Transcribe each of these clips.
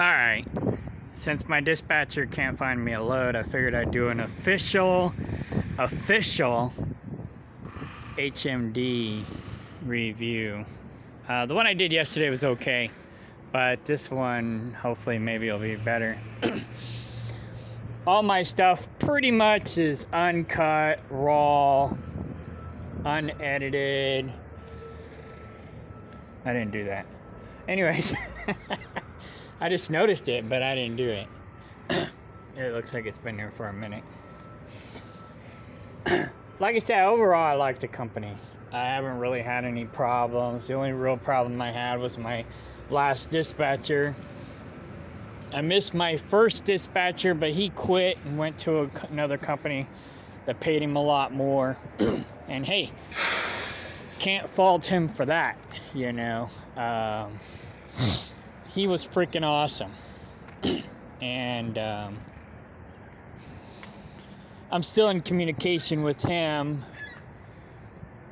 Alright, since my dispatcher can't find me a load, I figured I'd do an official HMD review. The one I did yesterday was okay, but this one hopefully maybe it'll be better. All my stuff pretty much is uncut, raw, unedited. I didn't do that. Anyways, I just noticed it, but I didn't do it. It looks like it's been there for a minute. Like I said, overall I like the company. I haven't really had any problems. The only real problem I had was my last dispatcher. I missed my first dispatcher, but he quit and went to another company that paid him a lot more. And hey, can't fault him for that, you know. He was freaking awesome. And I'm still in communication with him.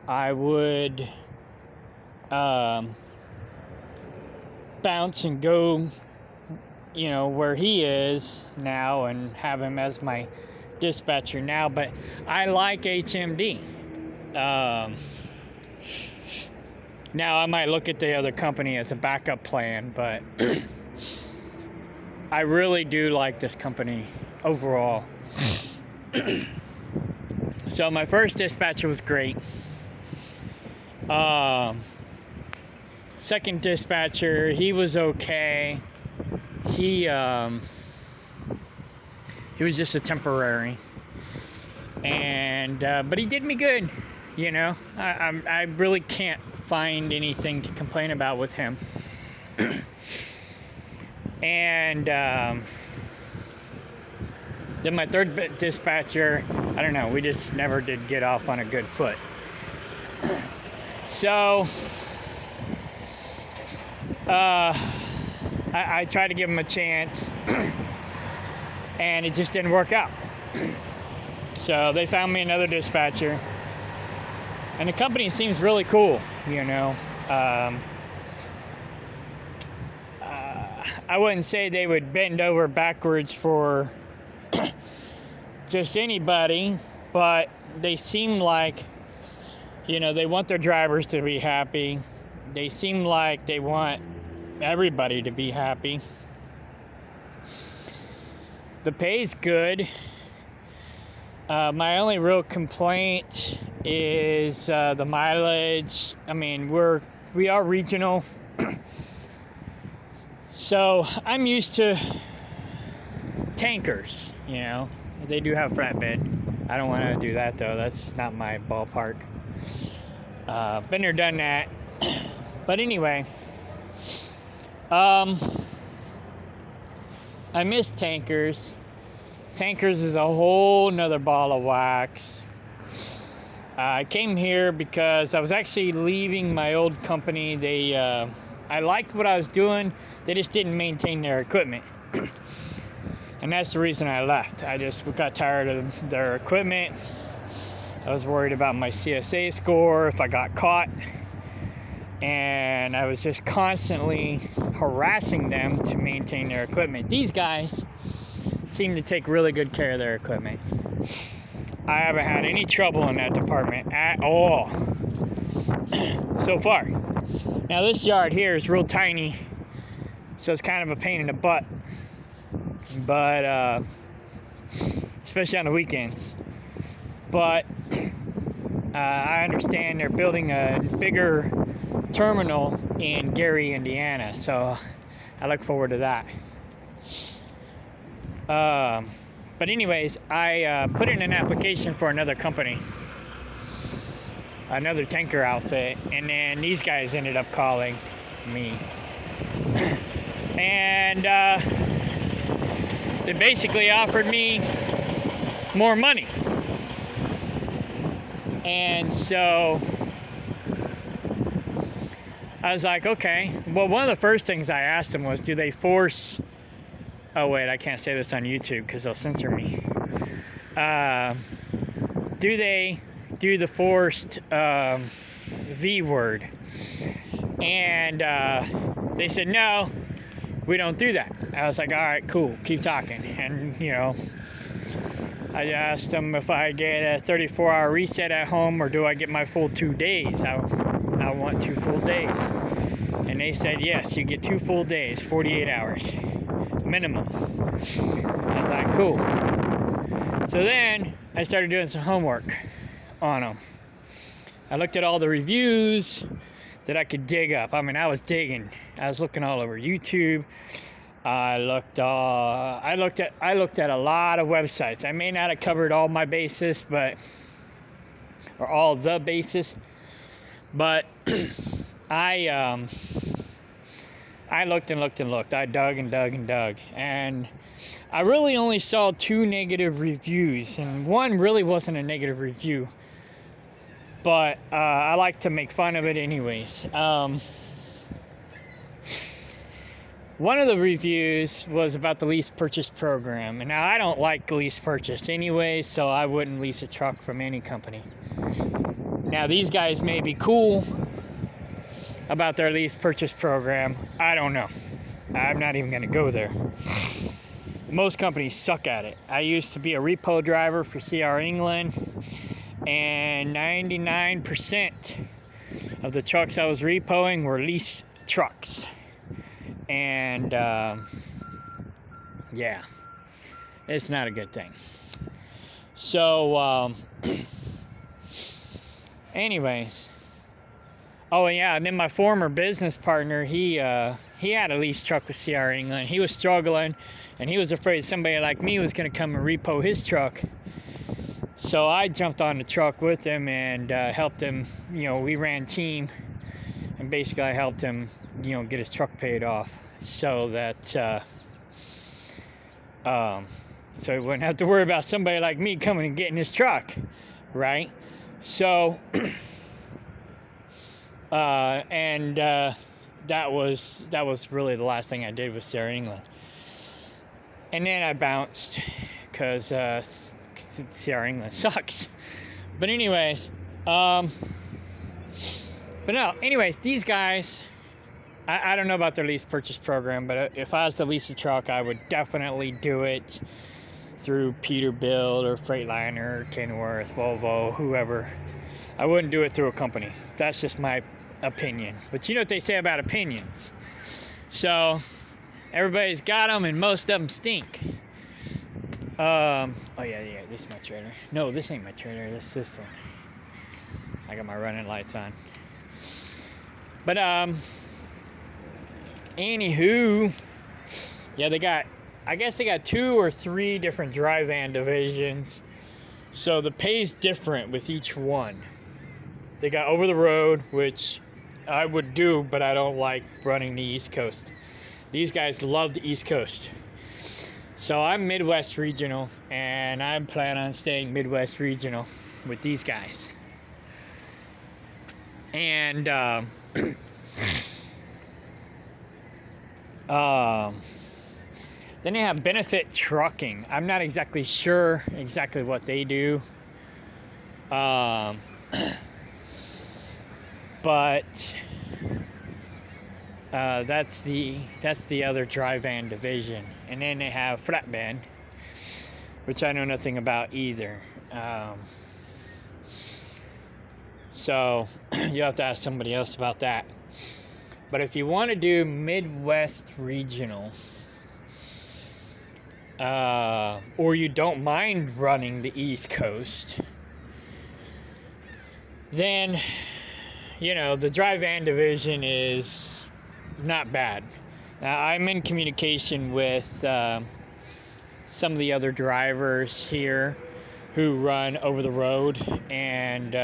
I would bounce and go, you know, where he is now and have him as my dispatcher now, but I like HMD. Now I might look at the other company as a backup plan, but I really do like this company overall. So my first dispatcher was great. Second dispatcher, he was okay. He was just a temporary, and but he did me good. You know, I really can't find anything to complain about with him. And then my third dispatcher, I don't know, we just never did get off on a good foot. So I tried to give him a chance, and it just didn't work out. So they found me another dispatcher. And the company seems really cool, you know. I wouldn't say they would bend over backwards for just anybody, but they seem like, you know, they want their drivers to be happy. They seem like they want everybody to be happy. The pay's good. My only real complaint is the mileage. I mean, we are regional, so I'm used to tankers. You know, they do have flatbed. I don't want to do that though. That's not my ballpark. Been there, done that. But anyway, I miss tankers. Tankers is a whole nother ball of wax. I came here because I was actually leaving my old company. I liked what I was doing. They just didn't maintain their equipment. And that's the reason I left. I just got tired of their equipment. I was worried about my CSA score if I got caught. And I was just constantly harassing them to maintain their equipment. These guys seem to take really good care of their equipment. I haven't had any trouble in that department at all so far. Now this yard here is real tiny, so it's kind of a pain in the butt, but especially on the weekends. But I understand they're building a bigger terminal in Gary, Indiana, so I look forward to that. But anyways, I put in an application for another company, another tanker outfit, and then these guys ended up calling me. And they basically offered me more money. And so I was like, okay. Well, one of the first things I asked them was, do they force... Oh wait, I can't say this on YouTube because they'll censor me. Do they do the forced V word? And they said, no, we don't do that. I was like, all right, cool, keep talking. And, you know, I asked them if I get a 34-hour reset at home or do I get my full 2 days. I want 2 full days. And they said, yes, you get 2 full days, 48 hours minimum. I was like, cool. So then I started doing some homework on them. I looked at all the reviews that I could dig up. I mean, I was digging. I was looking all over YouTube. I looked at a lot of websites. I may not have covered all my bases, or all the bases, but I looked and looked and looked. I dug and dug and dug, and I really only saw 2 negative reviews, and one really wasn't a negative review, but I like to make fun of it anyways. One of the reviews was about the lease purchase program, and now I don't like lease purchase anyway, so I wouldn't lease a truck from any company. Now these guys may be cool about their lease purchase program. I don't know. I'm not even going to go there. Most companies suck at it. I used to be a repo driver for CR England, and 99% of the trucks I was repoing were lease trucks. And yeah, it's not a good thing. So anyways, oh yeah, and then my former business partner, he had a lease truck with CR England. He was struggling, and he was afraid somebody like me was going to come and repo his truck. So I jumped on the truck with him and helped him. You know, we ran team, and basically I helped him, you know, get his truck paid off, so that so he wouldn't have to worry about somebody like me coming and getting his truck, right? So that was really the last thing I did with CR England, and then I bounced because CR England sucks. But anyways, these guys, I don't know about their lease purchase program, but if I was to lease a truck, I would definitely do it through Peterbilt or Freightliner, Kenworth, Volvo, whoever. I wouldn't do it through a company. That's just my opinion. But you know what they say about opinions. So everybody's got them, and most of them stink. Oh yeah, this is my trailer. No, this ain't my trailer. This one. I got my running lights on. But anywho, yeah, I guess they got 2 or 3 different dry van divisions, so the pay's different with each one. They got over the road, which I would do, but I don't like running the East Coast. These guys love the East Coast. So I'm Midwest Regional, and I'm planning on staying Midwest Regional with these guys. And then they have Benefit Trucking. I'm not exactly sure exactly what they do. But that's the other dry van division. And then they have Flatbed, which I know nothing about either. So you have to ask somebody else about that. But if you want to do Midwest Regional, or you don't mind running the East Coast, then, you know, the dry van division is not bad. Now, I'm in communication with some of the other drivers here who run over the road and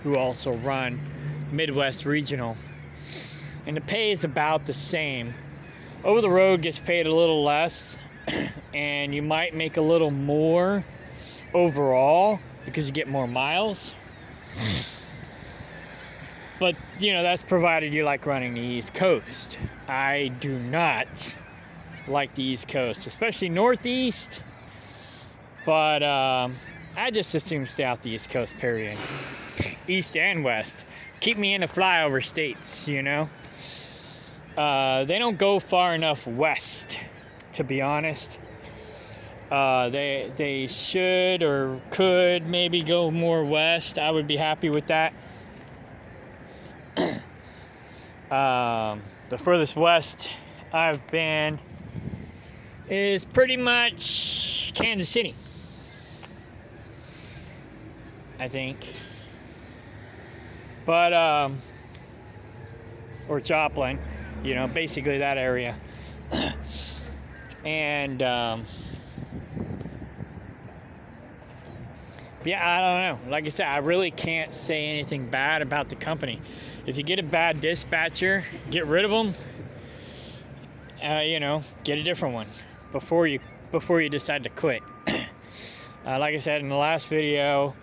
who also run Midwest Regional. And the pay is about the same. Over the road gets paid a little less, and you might make a little more overall because you get more miles. But, you know, that's provided you like running the East Coast. I do not like the East Coast, especially Northeast. But I just assume stay out the East Coast, period. East and West. Keep me in the flyover states, you know. They don't go far enough west, to be honest. They should or could maybe go more west. I would be happy with that. The furthest west I've been is pretty much Kansas City, I think. But or Joplin, you know, basically that area. And yeah, I don't know. Like I said, I really can't say anything bad about the company. If you get a bad dispatcher, get rid of them. You know, get a different one before you decide to quit. Like I said in the last video,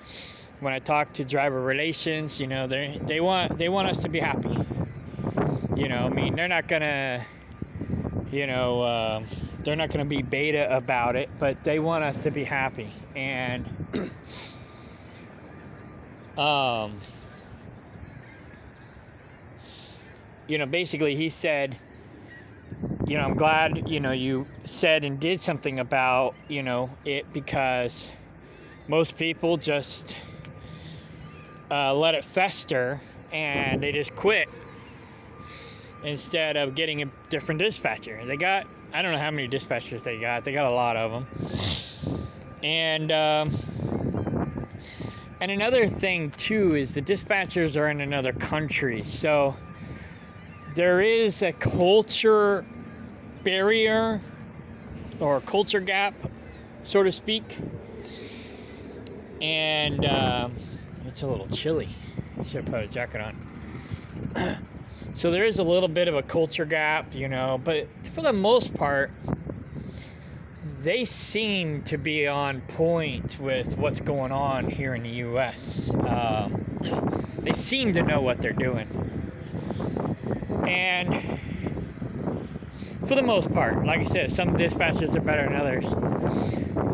when I talked to driver relations, you know, they want us to be happy. You know, I mean, they're not gonna, you know, they're not gonna be beta about it, but they want us to be happy. And you know, basically he said, you know, I'm glad, you know, you said and did something about, you know, it, because most people just let it fester and they just quit instead of getting a different dispatcher. They got, I don't know how many dispatchers they got a lot of them. And another thing too is the dispatchers are in another country, so there is a culture barrier or a culture gap, so to speak. And it's a little chilly. I should have put a jacket on. So there is a little bit of a culture gap, you know, but for the most part, they seem to be on point with what's going on here in the U.S. They seem to know what they're doing. And for the most part, like I said, some dispatchers are better than others.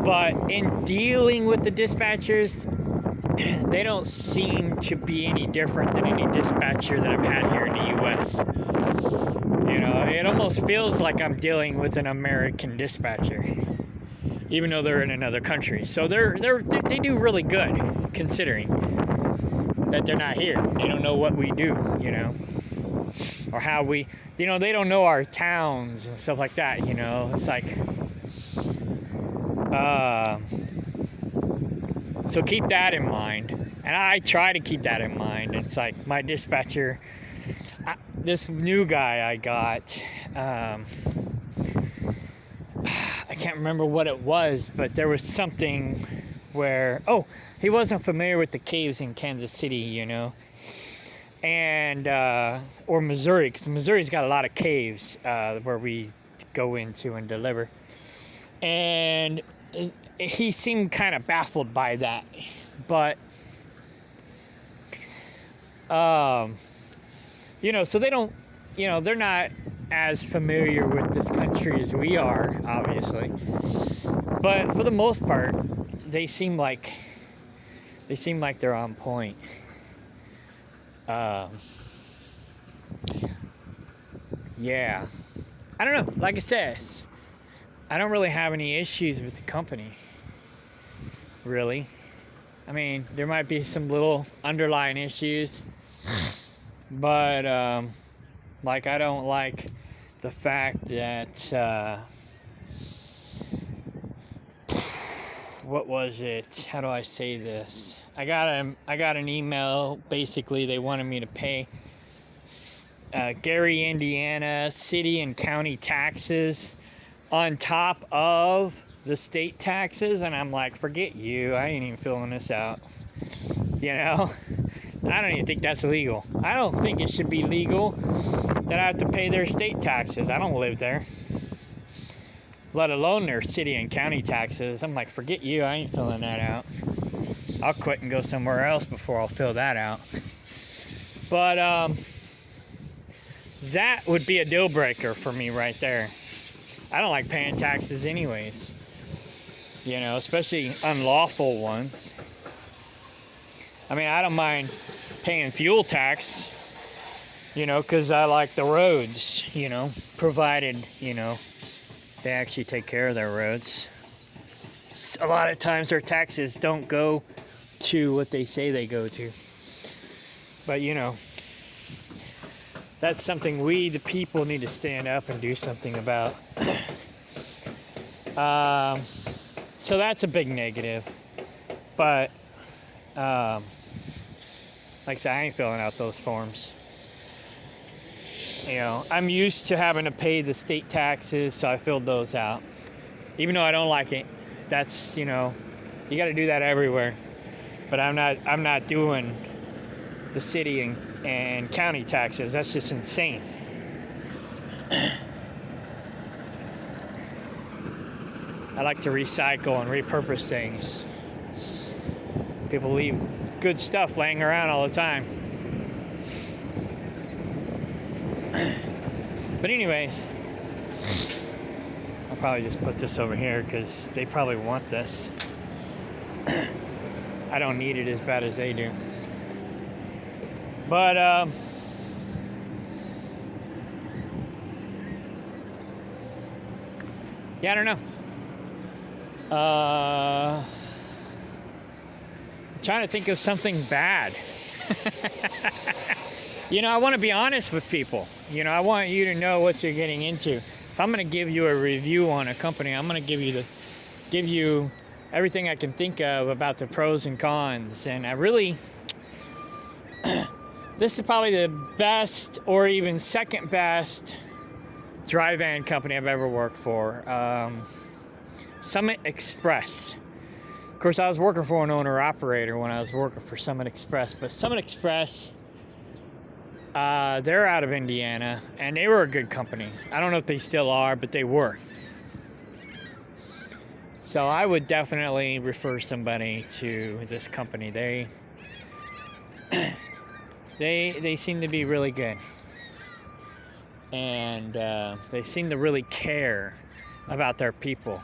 But in dealing with the dispatchers, they don't seem to be any different than any dispatcher that I've had here in the U.S. You know, it almost feels like I'm dealing with an American dispatcher, even though they're in another country. So they do really good, considering that they're not here. They don't know what we do, you know, or how we, you know, they don't know our towns and stuff like that, you know. It's like, so keep that in mind. And I try to keep that in mind. It's like my dispatcher, this new guy I got, I can't remember what it was, but there was something where, oh, he wasn't familiar with the caves in Kansas City, you know, and or Missouri, because Missouri's got a lot of caves where we go into and deliver. And he seemed kind of baffled by that, but you know, so they don't, you know, they're not as familiar with this country as we are, obviously, but for the most part, they seem like they're on point. Yeah, I don't know, like I said, I don't really have any issues with the company, really. I mean, there might be some little underlying issues, but like, I don't like the fact that what was it? How do I say this? I got an email. Basically, they wanted me to pay Gary, Indiana city and county taxes on top of the state taxes, and I'm like, forget you, I ain't even filling this out, you know. I don't even think that's legal. I don't think it should be legal that I have to pay their state taxes. I don't live there, let alone their city and county taxes. I'm like, forget you, I ain't filling that out. I'll quit and go somewhere else before I'll fill that out. But that would be a deal breaker for me right there. I don't like paying taxes anyways, you know, especially unlawful ones. I mean, I don't mind paying fuel tax, You know, because I like the roads, you know, provided, you know, they actually take care of their roads. A lot of times their taxes don't go to what they say they go to. But, you know, that's something we, the people, need to stand up and do something about. So that's a big negative. But, like I said, I ain't filling out those forms. You know, I'm used to having to pay the state taxes, so I filled those out. Even though I don't like it, that's, you know, you got to do that everywhere. But I'm not doing the city and county taxes. That's just insane. I like to recycle and repurpose things. People leave good stuff laying around all the time. But anyways, I'll probably just put this over here because they probably want this. I don't need it as bad as they do. But yeah, I don't know. I'm trying to think of something bad. You know, I want to be honest with people. You know, I want you to know what you're getting into. If I'm going to give you a review on a company, I'm going to give you everything I can think of about the pros and cons. And I really, this is probably the best or even second best dry van company I've ever worked for. Summit Express. Of course, I was working for an owner-operator when I was working for Summit Express, but Summit Express, they're out of Indiana, and they were a good company. I don't know if they still are, but they were. So I would definitely refer somebody to this company. They seem to be really good, and they seem to really care about their people.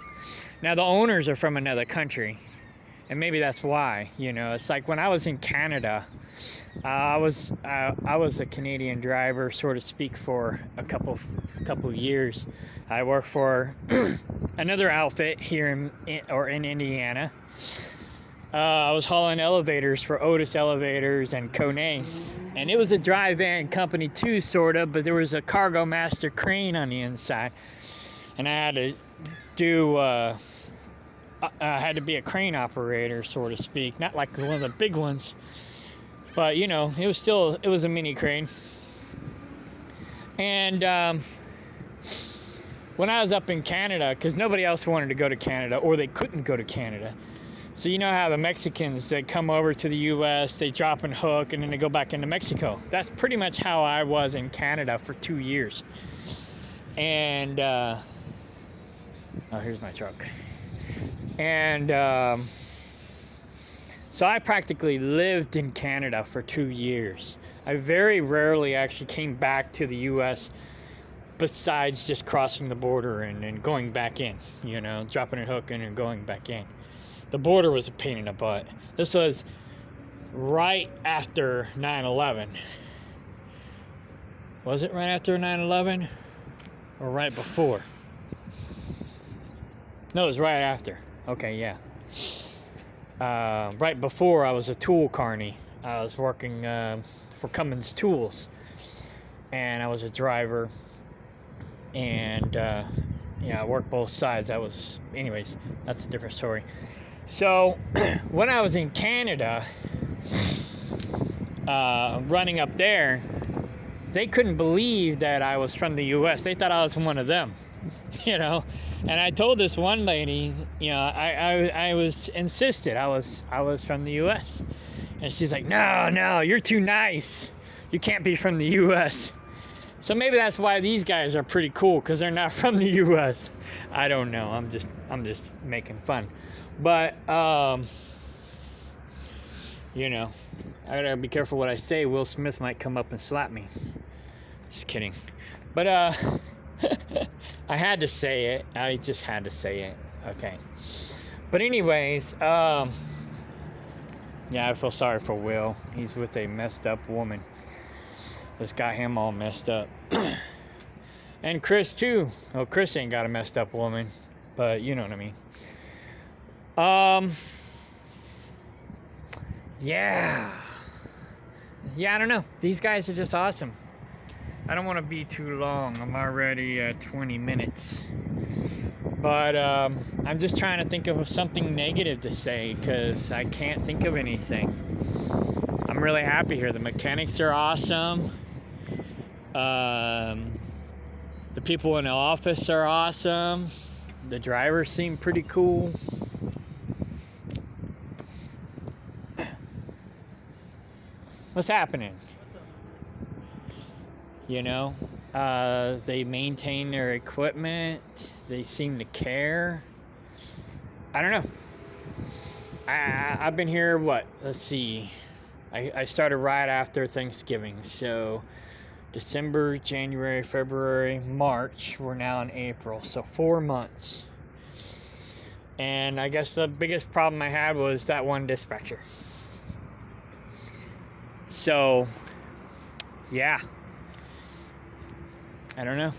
Now the owners are from another country, and maybe that's why. You know, it's like when I was in Canada, I was a Canadian driver, so to speak, for a couple years. I worked for another outfit here in Indiana. I was hauling elevators for Otis Elevators and Kone, and it was a dry van company too, sort of, but there was a Cargo Master crane on the inside, and I had to do. I had to be a crane operator, so to speak, not like one of the big ones, but you know, it was a mini crane. And when I was up in Canada, because nobody else wanted to go to Canada, or they couldn't go to Canada. So you know how the Mexicans, they come over to the U.S., they drop and hook, and then they go back into Mexico. That's pretty much how I was in Canada for 2 years. And oh, here's my truck. And so I practically lived in Canada for 2 years. I very rarely actually came back to the U.S. besides just crossing the border and going back in, you know, dropping and hooking and going back in. The border was a pain in the butt. This was right after 9/11. Was it right after 9/11 or right before? No, it was right after. Okay, yeah. Right before, I was a tool carny. I was working for Cummins Tools, and I was a driver, and yeah, I worked both sides. Anyways, that's a different story. So when I was in Canada, running up there, they couldn't believe that I was from the U.S. They thought I was one of them, you know. And I told this one lady, you know, I was insisted I was from the U.S. And she's like, no, you're too nice. You can't be from the U.S. So maybe that's why these guys are pretty cool, because they're not from the U.S. I don't know. I'm just making fun. But you know, I gotta be careful what I say. Will Smith might come up and slap me. Just kidding. But I had to say it. I just had to say it. Okay. But anyways, yeah, I feel sorry for Will. He's with a messed up woman. That's got him all messed up. And Chris too. Well, Chris ain't got a messed up woman, but you know what I mean. Yeah, I don't know. These guys are just awesome. I don't want to be too long. I'm already at 20 minutes. But I'm just trying to think of something negative to say because I can't think of anything. I'm really happy here. The mechanics are awesome. The people in the office are awesome. The drivers seem pretty cool. What's happening? You know, they maintain their equipment. They seem to care. I don't know. I've been here, what? Let's see. I started right after Thanksgiving. So December, January, February, March. We're now in April. So 4 months. And I guess the biggest problem I had was that one dispatcher. So, yeah. I don't know.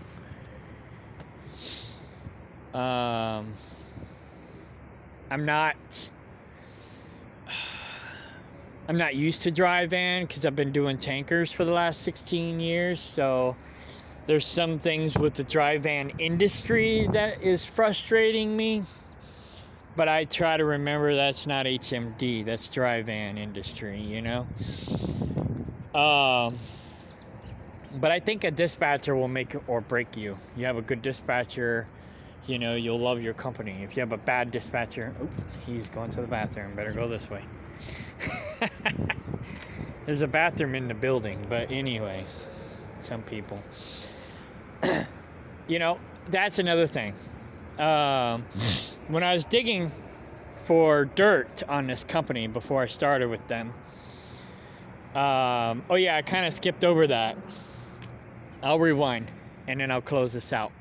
I'm not used to dry van because I've been doing tankers for the last 16 years. So there's some things with the dry van industry that is frustrating me. But I try to remember that's not HMD. That's dry van industry, you know. But I think a dispatcher will make or break you. You have a good dispatcher, you know, you'll love your company. If you have a bad dispatcher, oh, he's going to the bathroom. Better go this way. There's a bathroom in the building, but anyway, some people. You know, that's another thing. When I was digging for dirt on this company before I started with them, oh yeah, I kind of skipped over that. I'll rewind and then I'll close this out.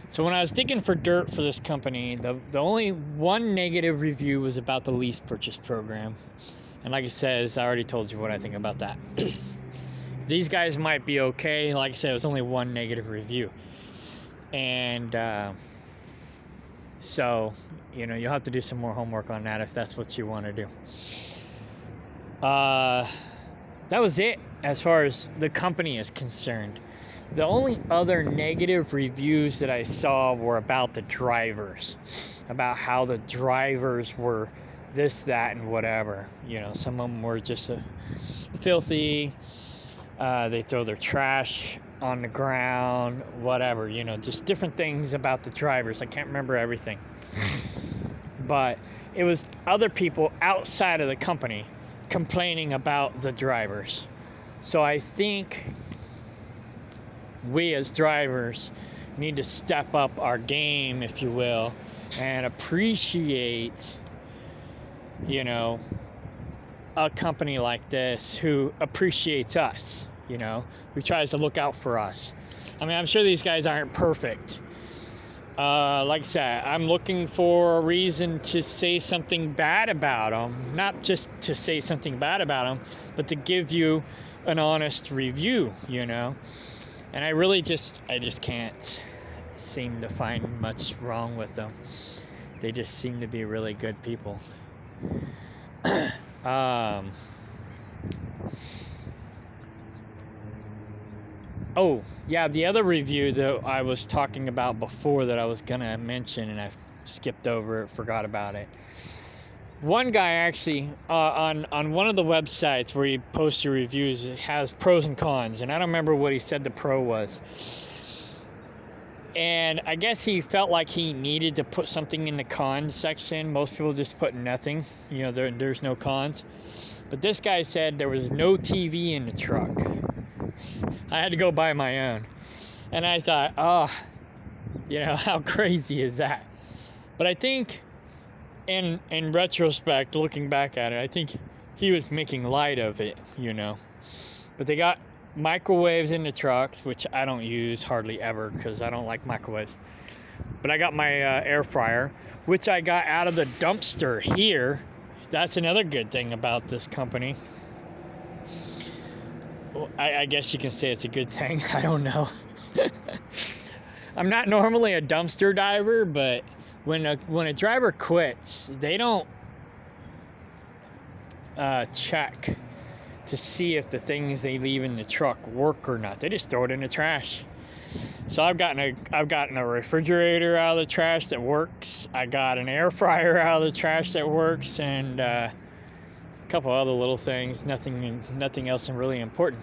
So when I was digging for dirt for this company, the only one negative review was about the lease purchase program. And like I said, I already told you what I think about that. These guys might be okay. Like I said, it was only one negative review. And so, you know, you'll have to do some more homework on that if that's what you want to do. That was it as far as the company is concerned. The only other negative reviews that I saw were about the drivers, about how the drivers were this, that, and whatever. You know, some of them were just filthy. They throw their trash on the ground, whatever, you know, just different things about the drivers. I can't remember everything. But it was other people outside of the company complaining about the drivers. So I think we as drivers need to step up our game, if you will, and appreciate, you know, a company like this who appreciates us, you know, who tries to look out for us. I mean, I'm sure these guys aren't perfect. Like I said, I'm looking for a reason to say something bad about them. Not just to say something bad about them, but to give you an honest review, you know. And I just can't seem to find much wrong with them. They just seem to be really good people. Oh, yeah, the other review that I was talking about before that I was going to mention and I skipped over it, forgot about it. One guy actually, on one of the websites where he posted reviews, it has pros and cons, and I don't remember what he said the pro was. And I guess he felt like he needed to put something in the cons section. Most people just put nothing, you know, there's no cons. But this guy said there was no TV in the truck. I had to go buy my own. And I thought, oh, you know, how crazy is that? But I think in retrospect, looking back at it, I think he was making light of it, you know. But they got microwaves in the trucks, which I don't use hardly ever because I don't like microwaves. But I got my air fryer, which I got out of the dumpster here. That's another good thing about this company. I guess you can say it's a good thing. I don't know. I'm not normally a dumpster diver, but when a driver quits, they don't check to see if the things they leave in the truck work or not. They just throw it in the trash. So I've gotten a refrigerator out of the trash that works. I got an air fryer out of the trash that works, and a couple other little things. Nothing else really important.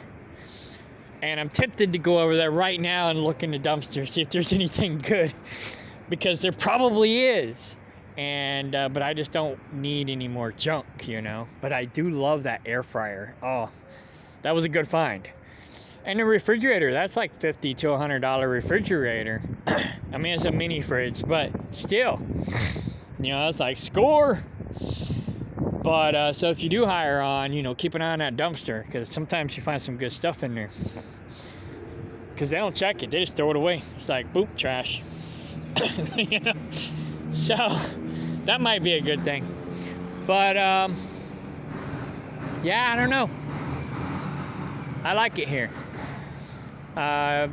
And I'm tempted to go over there right now and look in the dumpster, see if there's anything good, because there probably is. And but I just don't need any more junk, you know. But I do love that air fryer. Oh, that was a good find. And the refrigerator, that's like $50 to $100 refrigerator. I mean, it's a mini fridge, but still, you know, it's like score. But so if you do hire on, you know, keep an eye on that dumpster, because sometimes you find some good stuff in there. Because they don't check it, they just throw it away. It's like, boop, trash. You know? So that might be a good thing. But yeah, I don't know. I like it here. I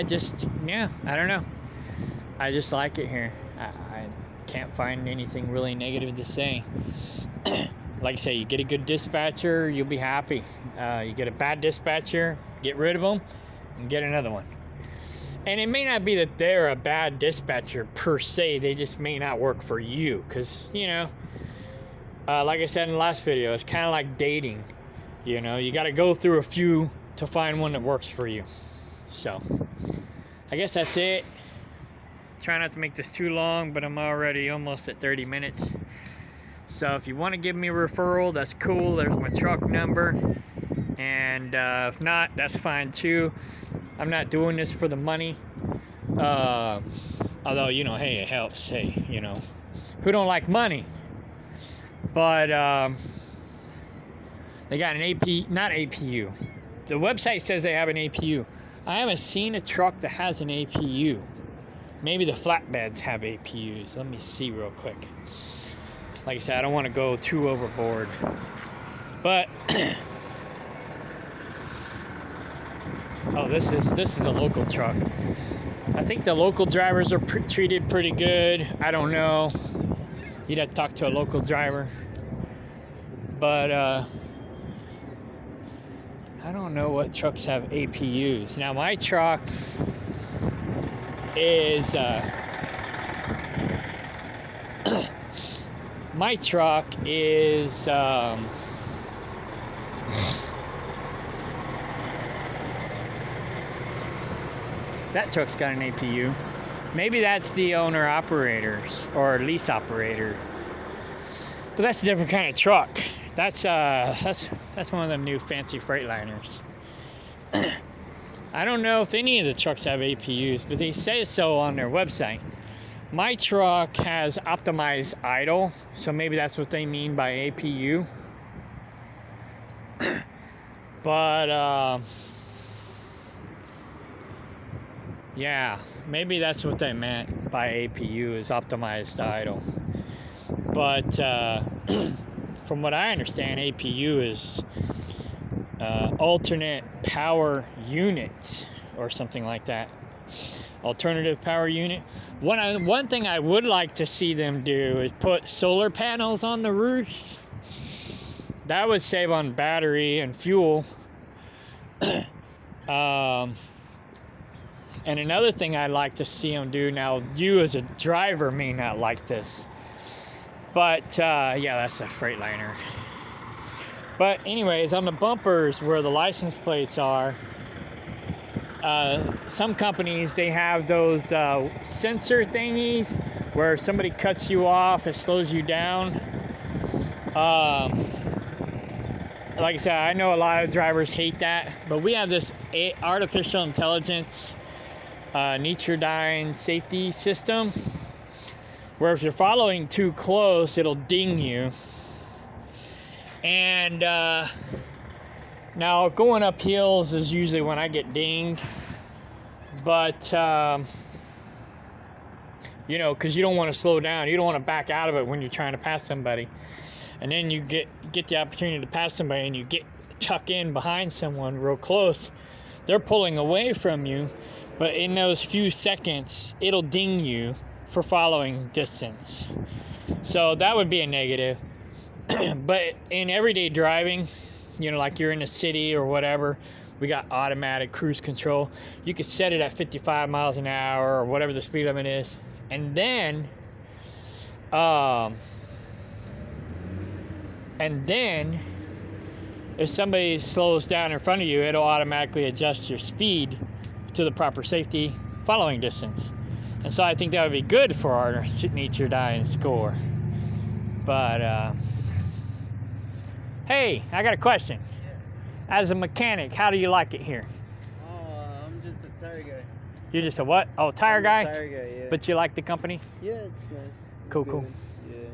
just, yeah, I don't know. I just like it here. I can't find anything really negative to say. Like I say, you get a good dispatcher, you'll be happy. You get a bad dispatcher, get rid of them, and get another one. And it may not be that they're a bad dispatcher per se, they just may not work for you. Because, you know, like I said in the last video, it's kind of like dating. You know, you got to go through a few to find one that works for you. So, I guess that's it. Try not to make this too long, but I'm already almost at 30 minutes. So if you want to give me a referral, that's cool. There's my truck number. And if not, that's fine too. I'm not doing this for the money. Although, you know, hey, it helps. Hey, you know, who don't like money? But they got an AP, not APU. The website says they have an APU. I haven't seen a truck that has an APU. Maybe the flatbeds have APUs. Let me see real quick. Like I said, I don't want to go too overboard. But oh, this is a local truck. I think the local drivers are treated pretty good. I don't know. You'd have to talk to a local driver. But I don't know what trucks have APUs. Now my truck is that truck's got an APU. Maybe that's the owner operators or lease operator. But that's a different kind of truck. That's one of them new fancy Freightliners. I don't know if any of the trucks have APUs, but they say so on their website. My truck has optimized idle, so maybe that's what they mean by APU. But yeah, maybe that's what they meant by APU, is optimized idle. But from what I understand, APU is alternate power unit or something like that. Alternative power unit. One thing I would like to see them do is put solar panels on the roofs. That would save on battery and fuel. And another thing I'd like to see them do, now you as a driver may not like this, but yeah, that's a Freightliner. But anyways, on the bumpers where the license plates are, some companies, they have those sensor thingies where if somebody cuts you off, it slows you down. Like I said, I know a lot of drivers hate that, but we have this artificial intelligence Nitrodyne safety system where if you're following too close, it'll ding you. And now going up hills is usually when I get dinged, but you know, because you don't want to slow down, you don't want to back out of it when you're trying to pass somebody, and then you get the opportunity to pass somebody and you get tuck in behind someone real close, they're pulling away from you, but in those few seconds, it'll ding you for following distance. So that would be a negative. But in everyday driving, you know, like you're in a city or whatever, we got automatic cruise control. You could set it at 55 miles an hour or whatever the speed limit is. And then if somebody slows down in front of you, it'll automatically adjust your speed to the proper safety following distance. And so I think that would be good for our nature dying score. But hey, I got a question. Yeah. As a mechanic, how do you like it here? I'm just a tire guy. You're just a what? Oh, tire guy? Tire guy, yeah. But you like the company? Yeah, it's nice. It's Cool, good. cool. Yeah.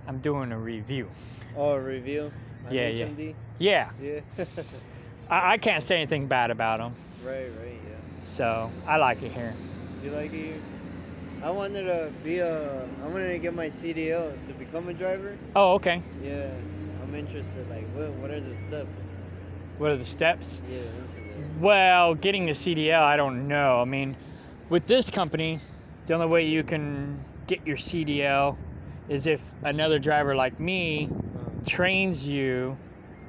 I'm doing a review. Oh, a review? On Yeah, HMD? Yeah. Yeah. I can't say anything bad about them. Right, yeah. So I like it here. You like it here? I wanted to get my CDL to become a driver. Oh, okay. Yeah. I'm interested. Like, what are the steps? What are the steps? Yeah, into that. Well, getting the CDL, I don't know. I mean, with this company, the only way you can get your CDL is if another driver like me trains you,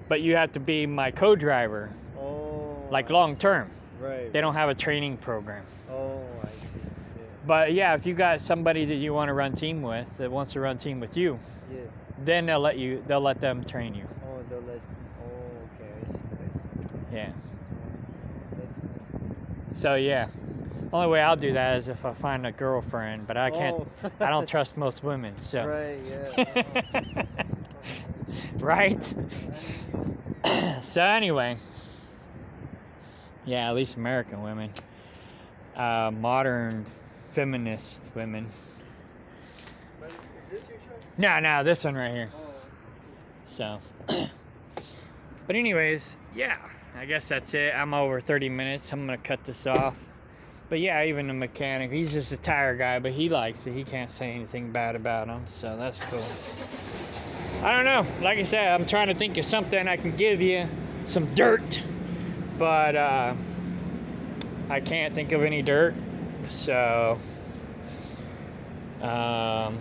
but you have to be my co-driver, Oh. like long term. Right. They don't have a training program. Oh, I see. Yeah. But yeah, if you got somebody that you want to run team with that wants to run team with you, Yeah. then they'll let them train you. Oh, they'll let. Oh, okay. I see. Yeah. That's nice. So yeah, only way I'll do that is if I find a girlfriend, but I can't. Oh. I don't trust most women. So. Right. Yeah. Right. So anyway, yeah, at least American women, modern feminist women. But is this your truck? No, this one right here. Oh. So, but anyways, yeah, I guess that's it. I'm over 30 minutes. I'm gonna cut this off. But yeah, even the mechanic, he's just a tire guy, but he likes it. He can't say anything bad about him, so that's cool. I don't know. Like I said, I'm trying to think of something I can give you, some dirt, but I can't think of any dirt. So I'm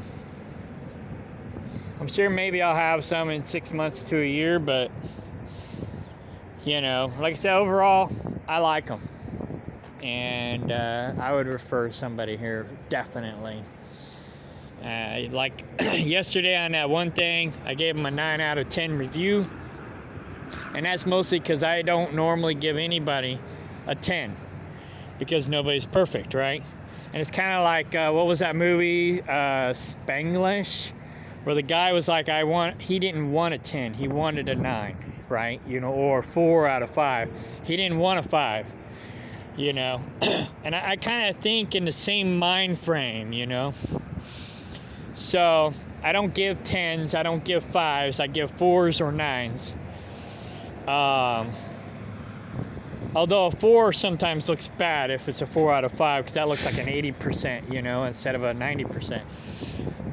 sure maybe I'll have some in 6 months to a year, but you know, like I said, overall, I like them, and I would refer somebody here definitely. Like yesterday on that one thing, I gave them a 9 out of 10 review, and that's mostly because I don't normally give anybody a 10 because nobody's perfect, right? And it's kind of like what was that movie, Spanglish, where the guy was like, he didn't want a 10, he wanted a 9, right? You know, or 4 out of 5. He didn't want a 5, you know. And I kind of think in the same mind frame, you know. So I don't give 10s, I don't give 5s, I give 4s or 9s. Although a 4 sometimes looks bad if it's a 4 out of 5, because that looks like an 80%, you know, instead of a 90%.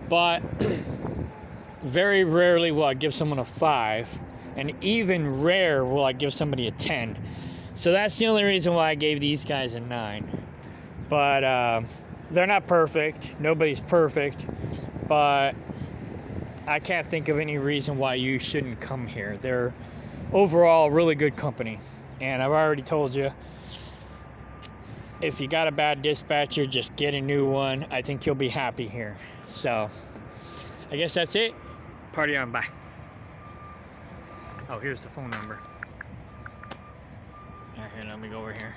But very rarely will I give someone a 5, and even rare will I give somebody a 10. So that's the only reason why I gave these guys a 9. But they're not perfect. Nobody's perfect. But I can't think of any reason why you shouldn't come here. They're overall a really good company. And I've already told you, if you got a bad dispatcher, just get a new one. I think you'll be happy here. So I guess that's it. Party on. Bye. Oh, here's the phone number. All right, here, let me go over here.